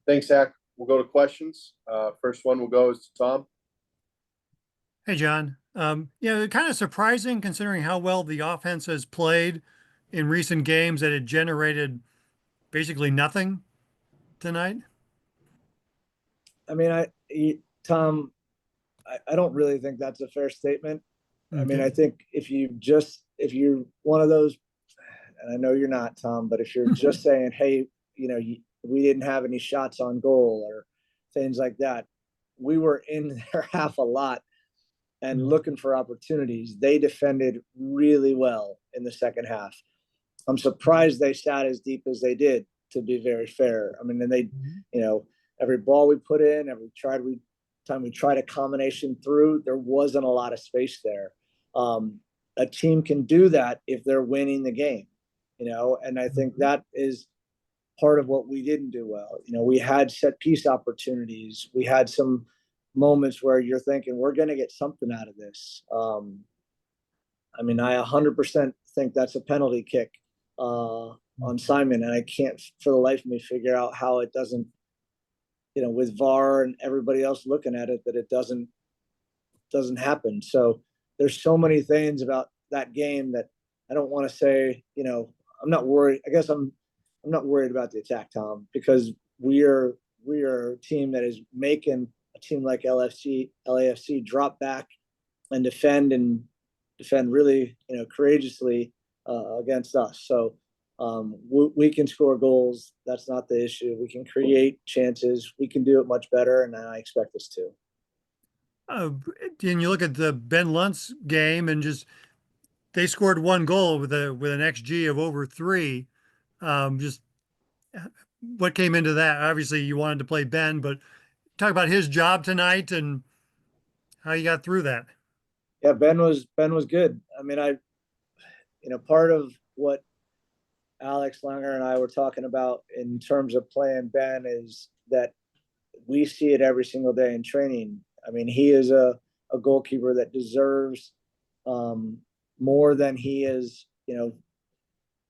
Thanks, Zach. We'll go to questions. First one will go is to Tom. Hey, John. Kind of surprising considering how well the offense has played in recent games that it generated basically nothing tonight. I mean, Tom, I don't really think that's a fair statement. I mean, Okay. I think if you're one of those, and I know you're not, Tom, but if you're just saying, hey, we didn't have any shots on goal or things like that, we were in their half a lot and looking for opportunities. They defended really well in the second half. I'm surprised they sat as deep as they did, to be very fair. I mean, and they, every ball we put in, time we tried a combination through, there wasn't a lot of space there. A team can do that if they're winning the game, and I think that is part of what we didn't do well. We had set piece opportunities. We had some moments where you're thinking we're going to get something out of this. I mean, I 100% think that's a penalty kick on Simon, and I can't for the life of me figure out how it doesn't, with VAR and everybody else looking at it, that it doesn't happen. So there's so many things about that game that I don't want to say. I'm not worried. I guess I'm not worried about the attack, Tom, because we are a team that is making a team like LAFC drop back and defend really, courageously against us. So we can score goals. That's not the issue. We can create chances. We can do it much better, and I expect us to. And you look at the Ben Lunt's game, and just they scored one goal with an XG of over 3. Just what came into that? Obviously, you wanted to play Ben, but talk about his job tonight and how you got through that. Yeah, Ben was good. I mean, part of what Alex Langer and I were talking about in terms of playing Ben is that we see it every single day in training. I mean, he is a goalkeeper that deserves more than he is,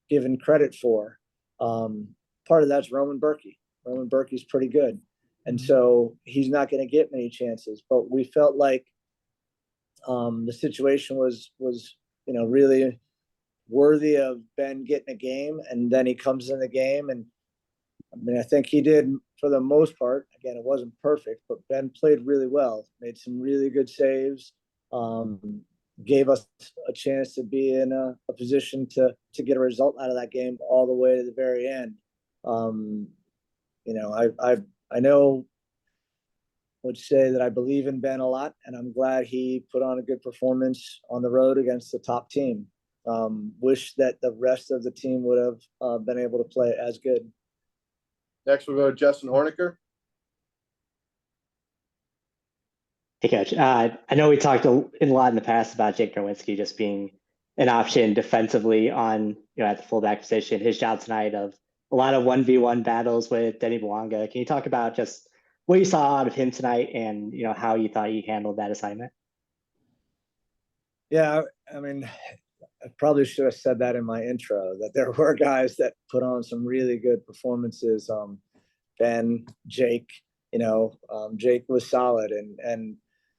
given credit for. Part of that's Roman Berkey. Roman Berkey's pretty good. And so he's not going to get many chances. But we felt like the situation was really worthy of Ben getting a game, and then he comes in the game, and I mean, I think he did for the most part. Again, it wasn't perfect, but Ben played really well, made some really good saves, gave us a chance to be in a position to get a result out of that game all the way to the very end. I know would say that I believe in Ben a lot, and I'm glad he put on a good performance on the road against the top team. Wish that the rest of the team would have been able to play as good. Next, we'll go to Justin Horniker. Hey, Coach. I know we talked a lot in the past about Jake Nerwinski just being an option defensively on, at the fullback position. His job tonight of a lot of 1v1 battles with Denny Bouanga. Can you talk about just what you saw out of him tonight and, how you thought he handled that assignment? Yeah, I mean, I probably should have said that in my intro, that there were guys that put on some really good performances. Ben, Jake, Jake was solid. And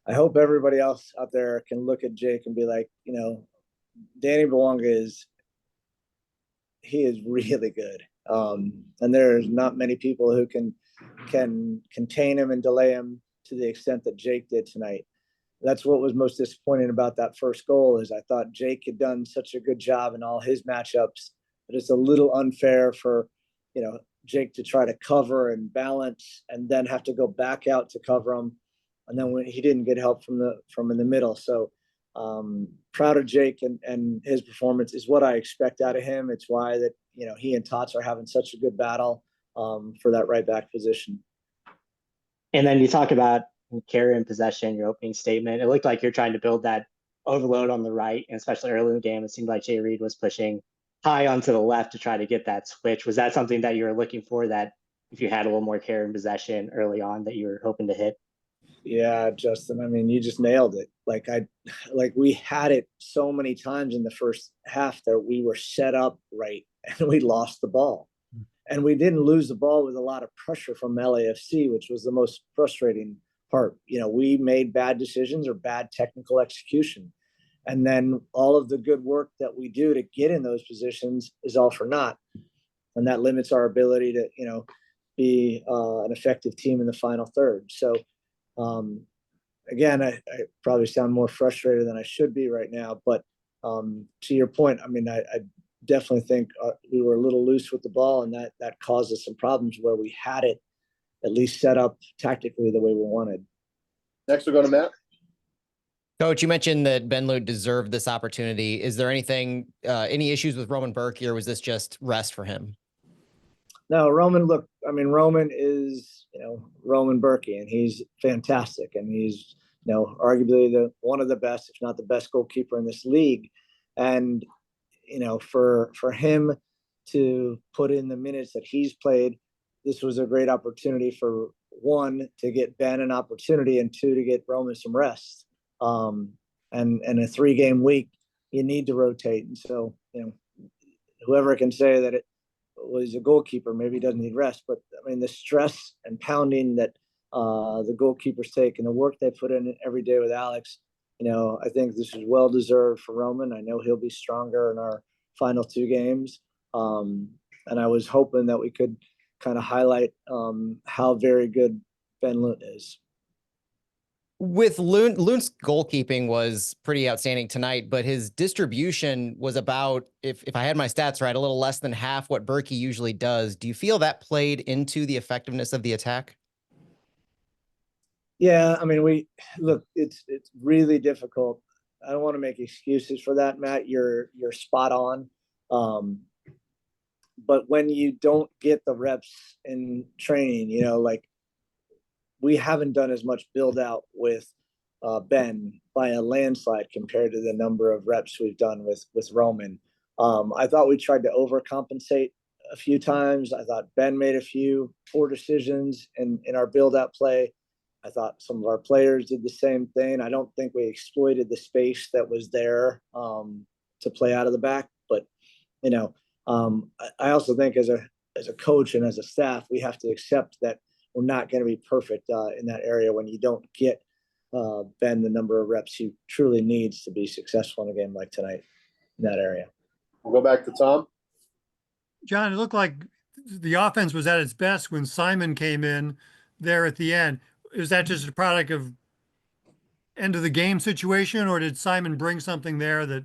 I hope everybody else out there can look at Jake and be like, Danny Bouanga he is really good. And there's not many people who can contain him and delay him to the extent that Jake did tonight. That's what was most disappointing about that first goal is I thought Jake had done such a good job in all his matchups, but it's a little unfair for, Jake to try to cover and balance and then have to go back out to cover him. And then when he didn't get help from in the middle. So proud of Jake and his performance is what I expect out of him. It's why that, he and Tots are having such a good battle for that right back position. And then you talk about carry and possession, your opening statement. It looked like you're trying to build that overload on the right, and especially early in the game, it seemed like Jay Reid was pushing high onto the left to try to get that switch. Was that something that you were looking for, that if you had a little more carry and possession early on that you were hoping to hit? Yeah, Justin, I mean, you just nailed it. Like we had it so many times in the first half that we were set up right and we lost the ball. and we didn't lose the ball with a lot of pressure from LAFC, which was the most frustrating part. We made bad decisions or bad technical execution. And then all of the good work that we do to get in those positions is all for naught. And that limits our ability to, be an effective team in the final third. So, again, I probably sound more frustrated than I should be right now. But to your point, I definitely think we were a little loose with the ball, and that caused us some problems where we had it at least set up tactically the way we wanted. Next, we'll go to Matt. Coach, you mentioned that Ben Lundt deserved this opportunity. Is there anything, any issues with Roman Berkey, or was this just rest for him? No, Roman is, Roman Berkey, and he's fantastic. And he's, arguably one of the best, if not the best goalkeeper in this league. And, for him to put in the minutes that he's played, this was a great opportunity for, one, to get Ben an opportunity, and two, to get Roman some rest. And a 3-game week, you need to rotate. And so, whoever can say that it was a goalkeeper, maybe doesn't need rest, but the stress and pounding that the goalkeepers take and the work they put in every day with Alex, I think this is well deserved for Roman. I know he'll be stronger in our final 2 games. And I was hoping that we could kind of highlight how very good Ben Lundt is. With Lundt's goalkeeping was pretty outstanding tonight, but his distribution was about, if I had my stats right, a little less than half what Berkey usually does. Do you feel that played into the effectiveness of the attack? Yeah, it's really difficult. I don't want to make excuses for that, Matt. You're spot on. But when you don't get the reps in training, we haven't done as much build out with Ben by a landslide compared to the number of reps we've done with Roman. I thought we tried to overcompensate a few times. I thought Ben made a few poor decisions in our build out play. I thought some of our players did the same thing. I don't think we exploited the space that was there to play out of the back. But, I also think as a coach and as a staff, we have to accept that we're not going to be perfect in that area when you don't get Ben the number of reps he truly needs to be successful in a game like tonight in that area. We'll go back to Tom. John, it looked like the offense was at its best when Simon came in there at the end. Is that just a product of end of the game situation, or did Simon bring something there that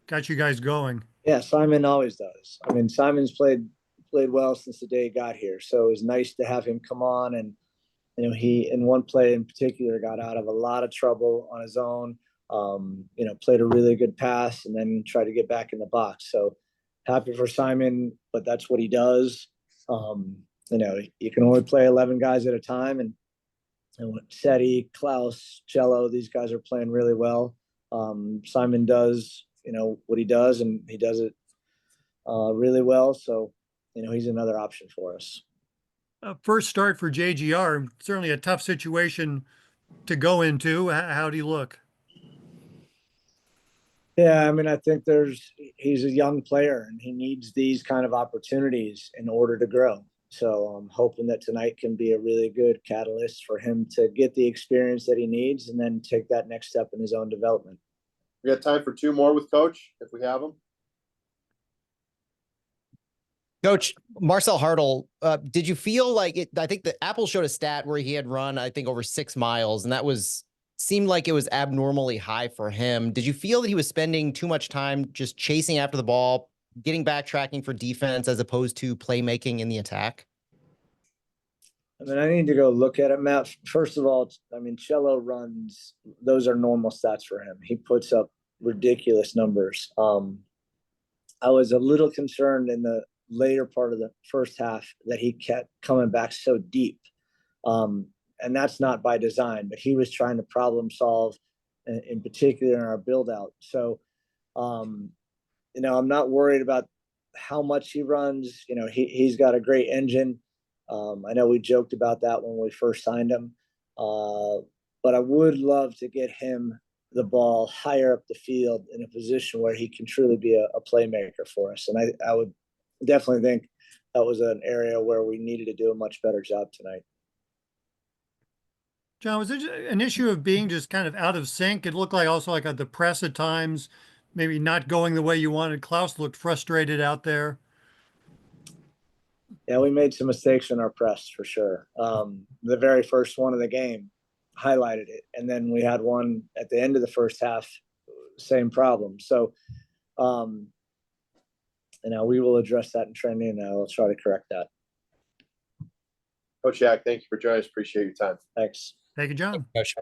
got you guys going? Yeah, Simon always does. Simon's played well since the day he got here. So it was nice to have him come on, and he, in one play in particular, got out of a lot of trouble on his own. Played a really good pass and then tried to get back in the box. So happy for Simon, but that's what he does. You can only play 11 guys at a time, and Seti, Klaus, Cello, these guys are playing really well. Simon does, what he does, and he does it really well. So, he's another option for us. First start for JGR, certainly a tough situation to go into. How do you look? Yeah, I think he's a young player, and he needs these kind of opportunities in order to grow. So I'm hoping that tonight can be a really good catalyst for him to get the experience that he needs and then take that next step in his own development. We got time for 2 more with Coach, if we have them. Coach, Marcel Hartl, did you feel like it? I think the Apple showed a stat where he had run, I think, over 6 miles, and that seemed like it was abnormally high for him. Did you feel that he was spending too much time just chasing after the ball, getting backtracking for defense as opposed to playmaking in the attack? I need to go look at it, Matt. First of all, Cello runs, those are normal stats for him. He puts up ridiculous numbers. I was a little concerned in the later part of the first half that he kept coming back so deep. And that's not by design, but he was trying to problem solve, in particular in our build out. So, I'm not worried about how much he runs. He's got a great engine. I know we joked about that when we first signed him, but I would love to get him the ball higher up the field in a position where he can truly be a playmaker for us. And I would definitely think that was an area where we needed to do a much better job tonight. John, was it an issue of being just kind of out of sync? It looked like also like at the press at times, maybe not going the way you wanted. Klaus looked frustrated out there. Yeah, we made some mistakes in our press for sure. The very first one of the game highlighted it. And then we had one at the end of the first half, same problem. So, we will address that in training, and I'll try to correct that. Coach Jack, thank you for joining us. Appreciate your time. Thanks. Thank you, John. Coach.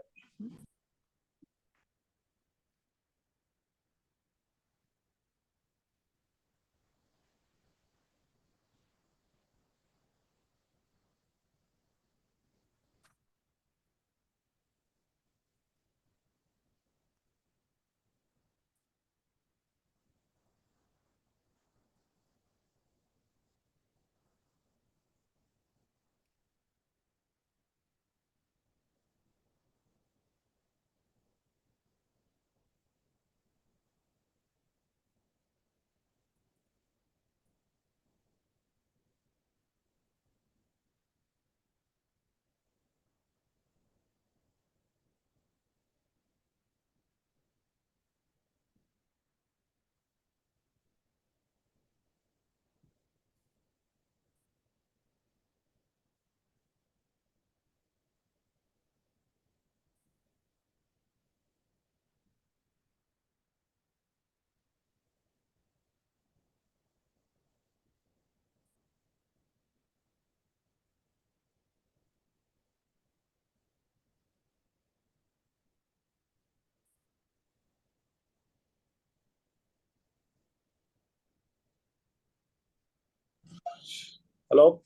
Hello.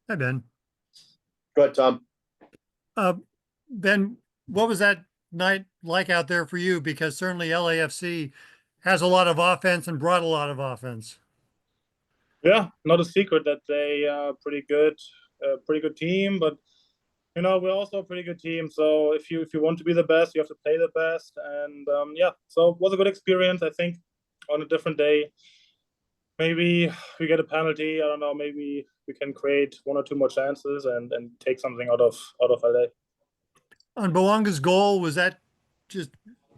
Hi, Ben. Go ahead, Tom. Ben, what was that night like out there for you? Because certainly LAFC has a lot of offense and brought a lot of offense. Yeah, not a secret that they are pretty good team, but we're also a pretty good team. So if you want to be the best, you have to play the best. And so it was a good experience. I think on a different day, maybe we get a penalty. I don't know. Maybe we can create one or two more chances and take something out of LA. On Boanga's goal, was that just,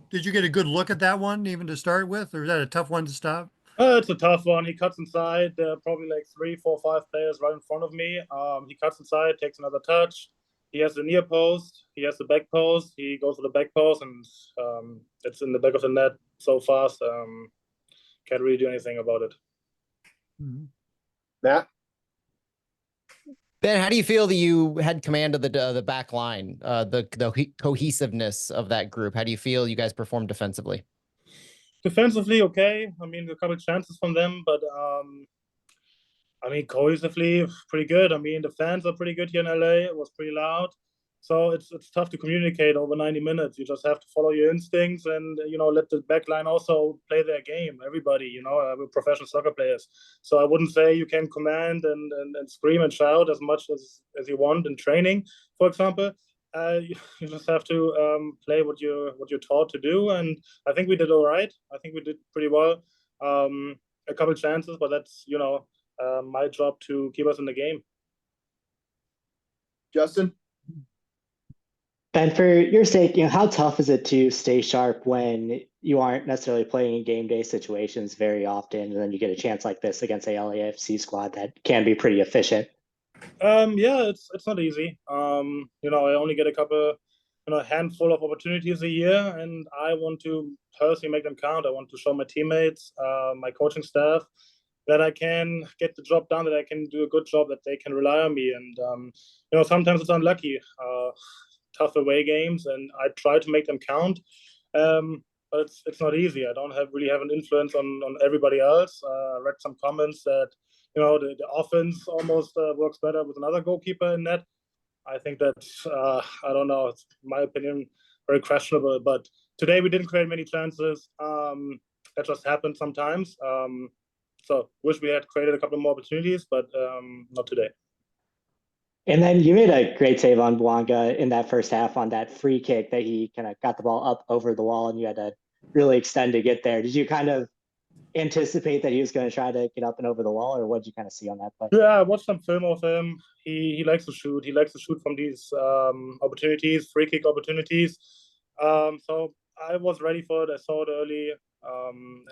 did you get a good look at that one even to start with, or is that a tough one to stop? It's a tough one. He cuts inside. There are probably like 3, 4, 5 players right in front of me. He cuts inside, takes another touch. He has the near post. He has the back post. He goes for the back post, and it's in the back of the net so fast. Can't really do anything about it. Mm-hmm. Matt? Ben, how do you feel that you had command of the back line, the cohesiveness of that group? How do you feel you guys performed defensively? Defensively, okay. I mean, a couple of chances from them, but cohesively, pretty good. I mean, the fans are pretty good here in LA. It was pretty loud. So it's tough to communicate over 90 minutes. You just have to follow your instincts and, let the back line also play their game. Everybody, we're professional soccer players. So I wouldn't say you can command and scream and shout as much as you want in training, for example. You just have to play what you're taught to do. And I think we did all right. I think we did pretty well. A couple chances, but that's, my job to keep us in the game. Justin? Ben, for your sake, how tough is it to stay sharp when you aren't necessarily playing in game day situations very often, and then you get a chance like this against a LAFC squad that can be pretty efficient? Yeah, it's not easy. I only get a handful of opportunities a year, and I want to personally make them count. I want to show my teammates, my coaching staff, that I can get the job done, that I can do a good job, that they can rely on me. And sometimes it's unlucky. Tough away games, and I try to make them count. But it's not easy. I don't really have an influence on everybody else. I read some comments that the offense almost works better with another goalkeeper in net. I think that's I don't know. It's my opinion, very questionable. But today we didn't create many chances. That just happens sometimes. So wish we had created a couple more opportunities, but not today. And then you made a great save on Bouanga in that first half on that free kick that he kind of got the ball up over the wall and you had to really extend to get there. Did you kind of anticipate that he was going to try to get up and over the wall, or what did you kind of see on that play? Yeah, I watched some film of him. He likes to shoot. He likes to shoot from these opportunities, free kick opportunities. So I was ready for it. I saw it early.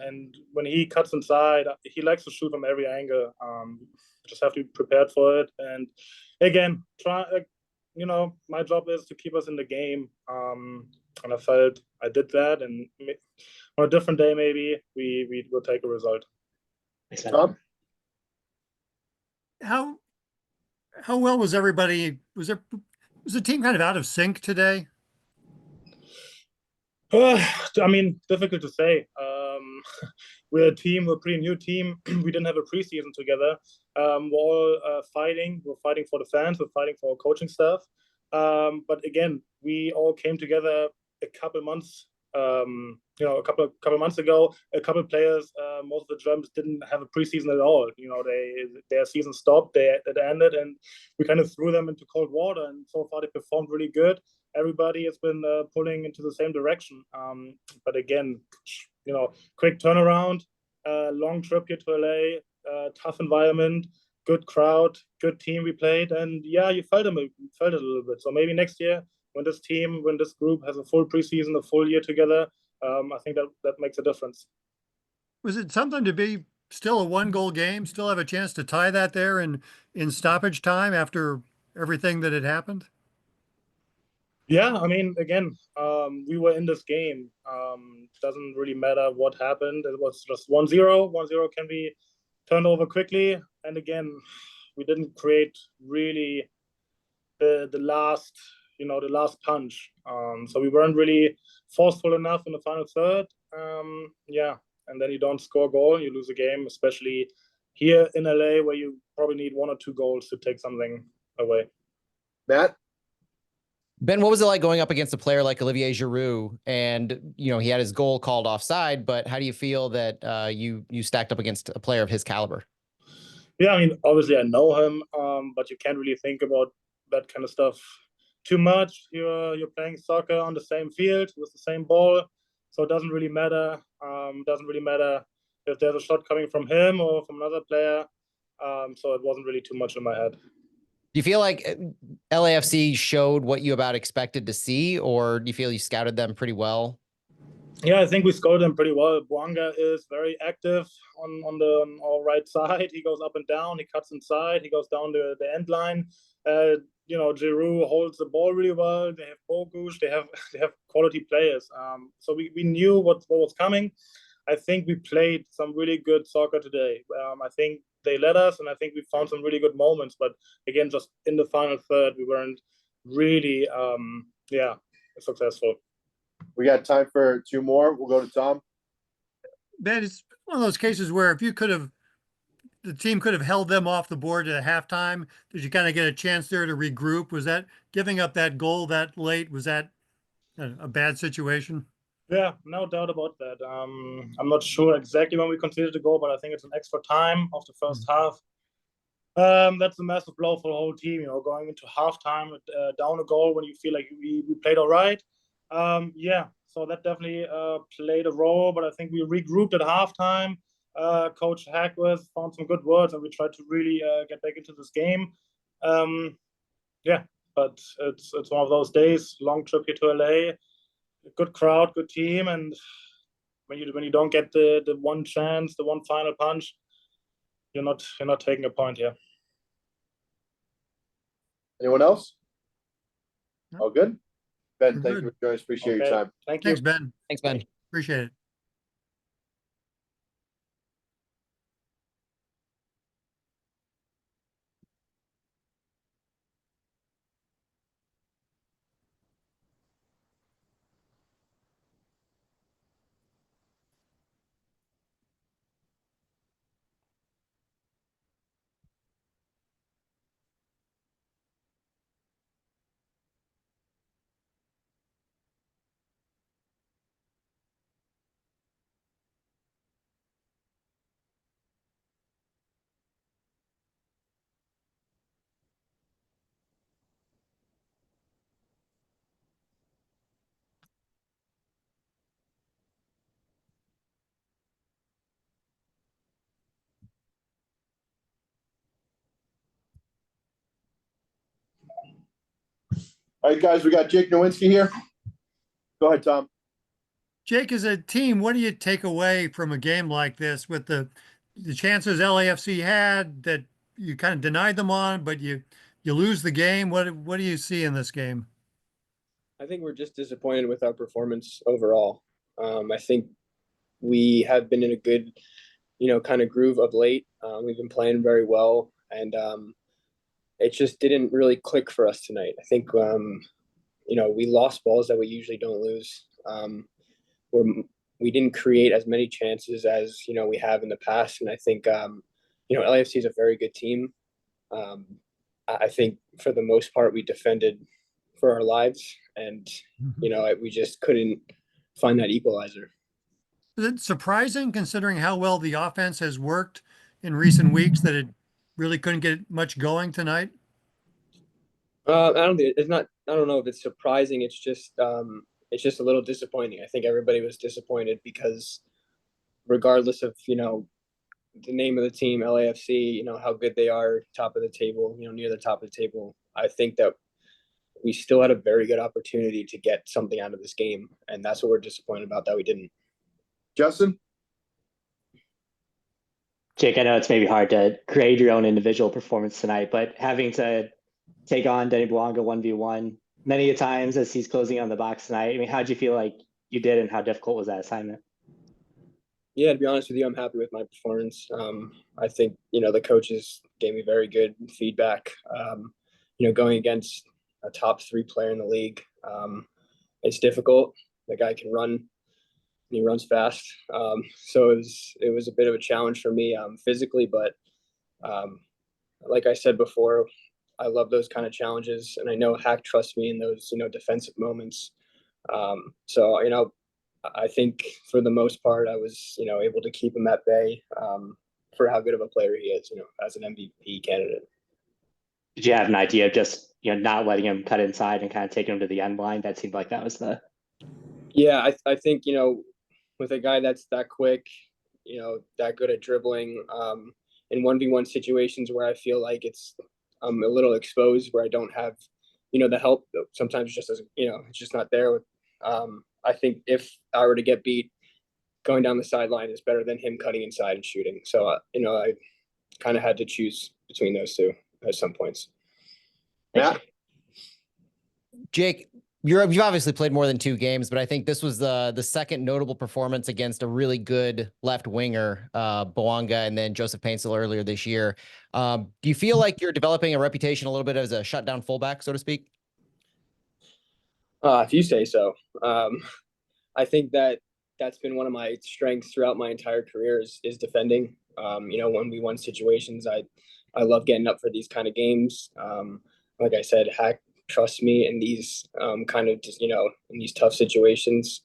And when he cuts inside, he likes to shoot from every angle. Just have to be prepared for it. And again, my job is to keep us in the game. And I felt I did that. And on a different day, maybe we will take a result. Thanks, man. Tom? How well was everybody? Was the team kind of out of sync today? I mean, difficult to say. We're a team, we're a pretty new team. We didn't have a preseason together. We're all fighting. We're fighting for the fans. We're fighting for our coaching staff. But again, we all came together a couple months. A couple months ago. A couple players, most of the Germans didn't have a preseason at all. Their season stopped. It ended, and we kind of threw them into cold water. And so far, they performed really good. Everybody has been pulling into the same direction. But again, quick turnaround, long trip here to LA, tough environment, good crowd, good team we played, and yeah, you felt it a little bit. So maybe next year, when this group has a full preseason, a full year together, I think that makes a difference. Was it something to be still a 1-goal game, still have a chance to tie that there in stoppage time after everything that had happened? Yeah, I mean, again, we were in this game. Doesn't really matter what happened. It was just 1-0. 1-0 can be turned over quickly. And again, we didn't create really the last punch. So we weren't really forceful enough in the final third. And then you don't score a goal, you lose a game, especially here in LA, where you probably need 1 or 2 goals to take something away. Matt? Ben, what was it like going up against a player like Olivier Giroud? And, he had his goal called offside, but how do you feel that you stacked up against a player of his caliber? Yeah, I mean, obviously I know him, but you can't really think about that kind of stuff too much. You're playing soccer on the same field with the same ball, so it doesn't really matter. Doesn't really matter if there's a shot coming from him or from another player. So it wasn't really too much in my head. Do you feel like LAFC showed what you about expected to see, or do you feel you scouted them pretty well? Yeah, I think we scored them pretty well. Bouanga is very active on our right side. He goes up and down. He cuts inside. He goes down the end line. Giroud holds the ball really well. They have Bogusz. They have quality players. So we knew what was coming. I think we played some really good soccer today. I think they led us, and I think we found some really good moments. But again, just in the final third, we weren't really, successful. We got time for 2 more. We'll go to Tom. Ben, it's one of those cases where if the team could have held them off the board at halftime, did you kind of get a chance there to regroup? Was that giving up that goal that late? Was that a bad situation? Yeah, no doubt about that. I'm not sure exactly when we conceded the goal, but I think it's an extra time of the first half. That's a massive blow for the whole team, going into halftime down a goal when you feel like we played all right. So that definitely played a role, but I think we regrouped at halftime. Coach Hackworth found some good words, and we tried to really get back into this game. But it's one of those days, long trip here to LA, good crowd, good team, and when you don't get the one chance, the one final punch, you're not taking a point here. Anyone else? No. All good? Ben, We're thank good. you for joining us. Appreciate your time. Thank you. Thanks, Ben. Thanks, Ben. Appreciate it. All right, guys, we got Jake Nerwinski here. Go ahead, Tom. Jake, as a team, what do you take away from a game like this with the chances LAFC had that you kind of denied them on, but you lose the game? What do you see in this game? I think we're just disappointed with our performance overall. I think we have been in a good, kind of groove of late. We've been playing very well, and it just didn't really click for us tonight. I think, we lost balls that we usually don't lose. We didn't create as many chances as, we have in the past. And I think, LAFC is a very good team. I think for the most part, we defended for our lives, and, we just couldn't find that equalizer. Is it surprising, considering how well the offense has worked in recent weeks, that it really couldn't get much going tonight? I don't know if it's surprising. It's just a little disappointing. I think everybody was disappointed because regardless of, the name of the team, LAFC, how good they are, top of the table, near the top of the table, I think that we still had a very good opportunity to get something out of this game. And that's what we're disappointed about, that we didn't. Justin? Jake, I know it's maybe hard to grade your own individual performance tonight, but having to take on Denny Bouanga 1v1 many a times as he's closing on the box tonight, I mean, how'd you feel like you did, and how difficult was that assignment? Yeah, to be honest with you, I'm happy with my performance. I think, the coaches gave me very good feedback. Going against a top 3 player in the league, it's difficult. The guy can run. He runs fast. So it was a bit of a challenge for me physically, but like I said before, I love those kind of challenges, and I know Hack trusts me in those, defensive moments. So, I think for the most part, I was, able to keep him at bay for how good of a player he is, as an MVP candidate. Did you have an idea of just, not letting him cut inside and kind of taking him to the end line? That seemed like that was the... Yeah, I think, with a guy that's that quick, that good at dribbling, in 1v1 situations where I feel like I'm a little exposed, where I don't have, the help, sometimes just as, it's just not there. I think if I were to get beat, going down the sideline is better than him cutting inside and shooting. So, I kind of had to choose between those two at some points. Yeah. Jake, you've obviously played more than 2 games, but I think this was the second notable performance against a really good left winger, Bouanga, and then Joseph Paintsel earlier this year. Do you feel like you're developing a reputation a little bit as a shutdown fullback, so to speak? If you say so. I think that's been one of my strengths throughout my entire career is defending. 1v1 situations. I love getting up for these kind of games. Like I said, Hack trusts me in these kind of just, in these tough situations.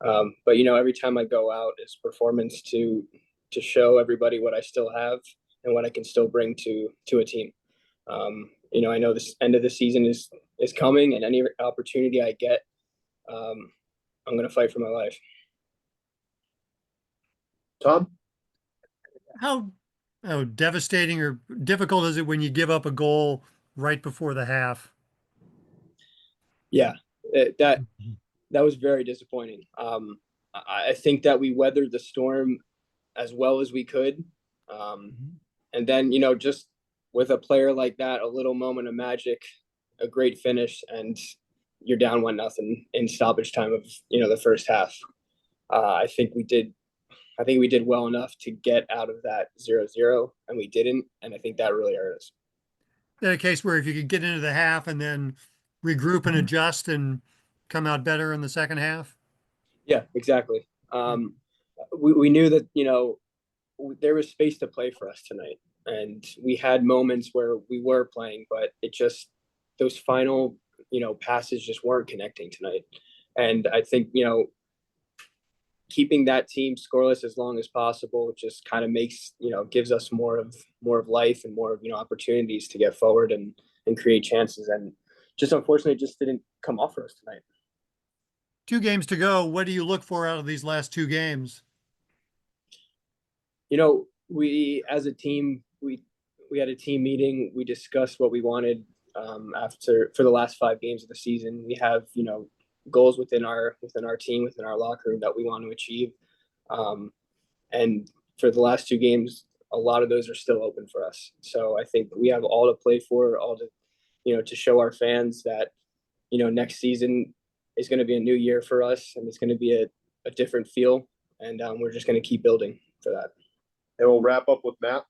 But every time I go out, it's performance to show everybody what I still have and what I can still bring to a team. I know this end of the season is coming, and any opportunity I get, I'm going to fight for my life. Tom? How devastating or difficult is it when you give up a goal right before the half? Yeah, that was very disappointing. I think that we weathered the storm as well as we could. And then, just with a player like that, a little moment of magic, a great finish, and you're down 1-0 in stoppage time of, the first half. I think we did well enough to get out of that 0-0, and we didn't. And I think that really hurt us. Is that a case where if you could get into the half and then regroup and adjust and come out better in the second half? Yeah, exactly. We knew that, there was space to play for us tonight. And we had moments where we were playing, but it just, those final, passes just weren't connecting tonight. And I think, keeping that team scoreless as long as possible just kind of makes, gives us more of life and more of, opportunities to get forward and create chances. And just unfortunately, it just didn't come off for us tonight. 2 games to go. What do you look for out of these last 2 games? We as a team, we had a team meeting. We discussed what we wanted for the last 5 games of the season. We have, you know, goals within our team, within our locker room that we want to achieve. And for the last 2 games, a lot of those are still open for us. So I think we have all to play for, all to, you know, to show our fans that, you know, next season is going to be a new year for us, and it's going to be a different feel. And we're just going to keep building for that. And we'll wrap up with Matt.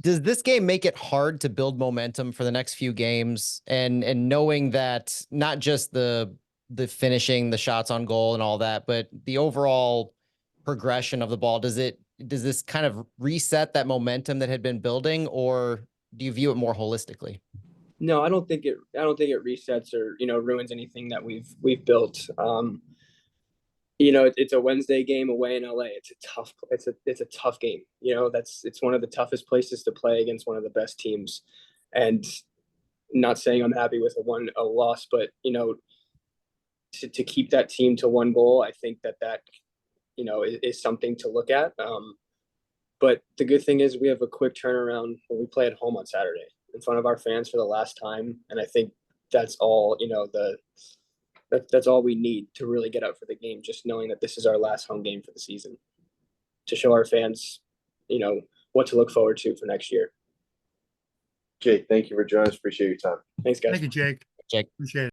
Does this game make it hard to build momentum for the next few games, and knowing that not just the finishing, the shots on goal and all that, but the overall progression of the ball? Does this kind of reset that momentum that had been building, or do you view it more holistically? No, I don't think it resets or, you know, ruins anything that we've built. You know, it's a Wednesday game away in LA. It's a tough game. You know, it's one of the toughest places to play against one of the best teams. And not saying I'm happy with a loss, but, you know, to keep that team to 1 goal, I think that you know, is something to look at. But the good thing is we have a quick turnaround when we play at home on Saturday in front of our fans for the last time. And I think that's all, you know, that's all we need to really get up for the game, just knowing that this is our last home game for the season, to show our fans, you know, what to look forward to for next year. Jake, thank you for joining us. Appreciate your time. Thanks, guys. Thank you, Jake. Jake. Appreciate it.